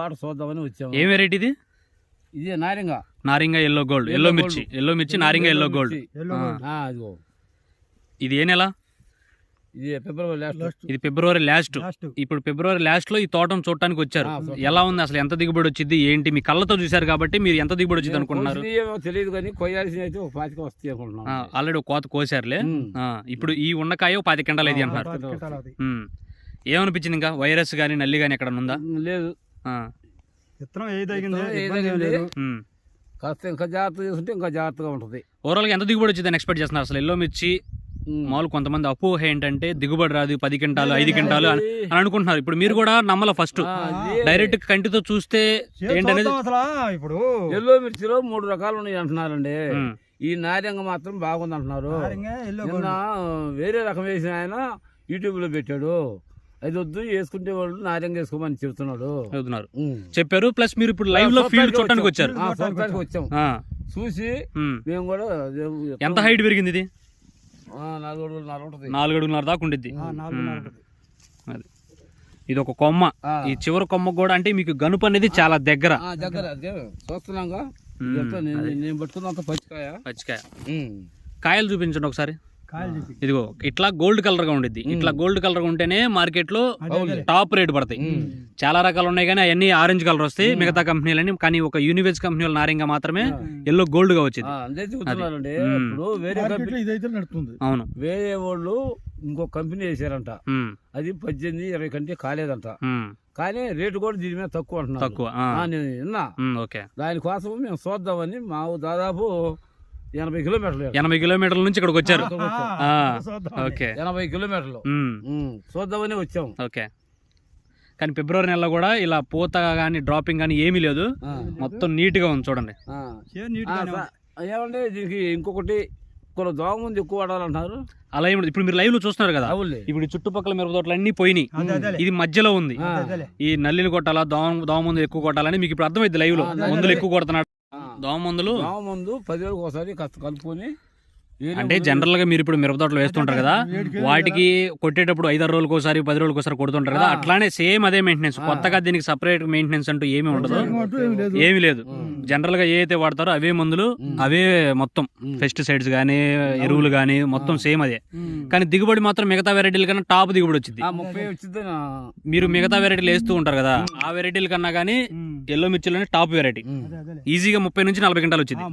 పాట చూద్దామని వచ్చాము. ఏ వెరైటీ ఇది? ఇది నారింగా ఎల్లో గోల్డ్, ఎల్లో మిర్చి నారింగా ఎల్లో గోల్డ్. ఇదిగో ఇది ఏ నెల? ఇది ఫిబ్రవరి లాస్ట్. ఇది ఫిబ్రవరి లాస్ట్. ఇప్పుడు ఫిబ్రవరి లాస్ట్ లో ఈ తోటం చూడటానికి వచ్చారు. ఎలా ఉంది అసలు? ఎంత దిగుబడి వచ్చింది ఏంటి? మీ కళ్ళతో చూసారు కాబట్టి మీరు ఎంత దిగుబడి వచ్చింది అనుకుంటున్నారు? తెలియదు కానీ కొయ్యాల్సిన అయితే ఒక 25 వస్తాయి అనుకుంటున్నాను. ఆల్రెడీ ఒక కోత కోసారులే. ఇప్పుడు ఈ ఉన్నకాయ 10 క్వింటాలు అయితే అంటున్నారు. ఏమనిపించింది? ఇంకా వైరస్ గానీ నల్లి గానీ ఎక్కడ ఉందా? లేదు. కాస్త ఇంకా జాగ్రత్త చేసుకుంటే ఇంకా జాగ్రత్తగా ఉంటుంది. ఓవరాల్ గా ఎంత దిగుబడి వచ్చిందని ఎక్స్పెక్ట్ చేస్తున్నారు అసలు? ఎల్లో మిర్చి మామూలు కొంతమంది అపోహ ఏంటంటే దిగుబడి రాదు, 10 క్వింటాలు 5 క్వింటాలు అని అనుకుంటున్నారు. ఇప్పుడు మీరు కూడా నమ్మల ఫస్ట్ డైరెక్ట్ కంటితో చూస్తే ఏంటనేది. ఇప్పుడు ఎల్లో మిర్చిలో 3 రకాలు ఉన్నాయి అంటున్నారండి. ఈ నారింగ మాత్రం బాగుంది అంటున్నారు. నిన్న వేరే రకం వేసిన ఆయన యూట్యూబ్ లో పెట్టాడు. అది వద్దు, వేసుకుంటే వాళ్ళు నారింగ వేసుకోమని చెప్తున్నాడు. చెప్పారు. ప్లస్ మీరు ఇప్పుడు లైవ్ లో ఫీల్డ్ చూడటానికి వచ్చారు. వచ్చాం చూసి మేము కూడా. ఎంత హైట్ పెరిగింది ఇది? 4 అడుగున్నర దాకా ఉండిద్ది. ఇది ఒక కొమ్మ. ఈ చివరి కొమ్మ కూడా అంటే మీకు గనుపు అనేది చాలా దగ్గర చూస్తున్నాగా. నేను పట్టుకున్నంత పచ్చికాయ. కాయలు చూపించండి ఒకసారి. ఇదిగో ఇట్లా గోల్డ్ కలర్ గా ఉండిద్ది. ఇట్లా గోల్డ్ కలర్ గా ఉంటేనే మార్కెట్ లో టాప్ రేట్ పడతాయి. చాలా రకాలు ఉన్నాయి కానీ అవన్నీ ఆరెంజ్ కలర్ వస్తాయి మిగతా కంపెనీలన్నీ. కానీ ఒక యూనివేజ్ కంపెనీ నారింగా మాత్రమే ఎల్లో గోల్డ్ గా వచ్చింది. అవును, వేరే వాళ్ళు ఇంకో కంపెనీ వేసారంట. అది 18-20 కంటే కాలేదంట. కానీ రేటు కూడా దీని మీద తక్కువ అంటున్నారు. నేను విన్నా. దానికోసం మేము చూద్దామని మా దాదాపు 80 కిలోమీటర్ల నుంచి ఇక్కడికి వచ్చారు. 80 కిలోమీటర్లు చూద్దామని వచ్చాం. ఓకే. కానీ ఫిబ్రవరి నెలలో కూడా ఇలా పూత గానీ డ్రాపింగ్ గానీ ఏమీ లేదు. మొత్తం నీట్ గా ఉంది చూడండి. ఏమంటే దీనికి ఇంకొకటి కొన్ని దోమ ముందు ఎక్కువ వాడాలంటున్నారు. అలా ఏమి ఇప్పుడు మీరు లైవ్ లో చూస్తున్నారు కదా. ఇప్పుడు చుట్టుపక్కల మిరప తోటలు అన్ని పోయినాయి. ఇది మధ్యలో ఉంది. ఈ నల్లిని కొట్టాలా, దోమ ముందు ఎక్కువ కొట్టాలని మీకు ఇప్పుడు అర్థమైంది. లైవ్ లో మందులు ఎక్కువ కొడుతున్నాడు. దోమ మందు 10 రోజులకు ఒకసారి కాస్త కలుపుకొని. అంటే జనరల్ గా మీరు ఇప్పుడు మిరప తోటలు వేస్తుంటారు కదా, వాటికి కొట్టేటప్పుడు 5-6 రోజులకు ఒకసారి 10 రోజులకు ఒకసారి కొడుతుంటారు కదా. అట్లానే సేమ్ అదే మెయింటెనెన్స్. కొత్తగా దీనికి సపరేట్ మెయింటెనెన్స్ అంటూ ఏమీ ఉండదు, ఏమీ లేదు. జనరల్ గా ఏ అయితే వాడతారో అవే మందులు, అవే మొత్తం పెస్టిసైడ్స్ గానీ ఎరువులు గానీ మొత్తం సేమ్ అదే. కానీ దిగుబడి మాత్రం మిగతా వెరైటీల కన్నా టాప్ దిగుబడి వచ్చింది. మీరు మిగతా వెరైటీలు వేస్తూ ఉంటారు కదా, ఆ వెరైటీల కన్నా గానీ ఎల్లో మిర్చిలోనే టాప్ వెరైటీ. ఈజీగా 30 నుంచి 40 క్వింటాలు వచ్చింది.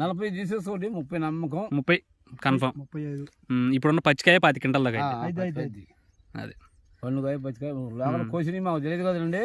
40 తీసేసుకోండి, 30 నమ్మకం, 30 కన్ఫర్మ్. ఇప్పుడున్న పచ్చికాయ 10 క్వింటాల దాకా. అదే పండుగ పచ్చికాయ లోపల కోసిని మాకు తెలియదు కదండి.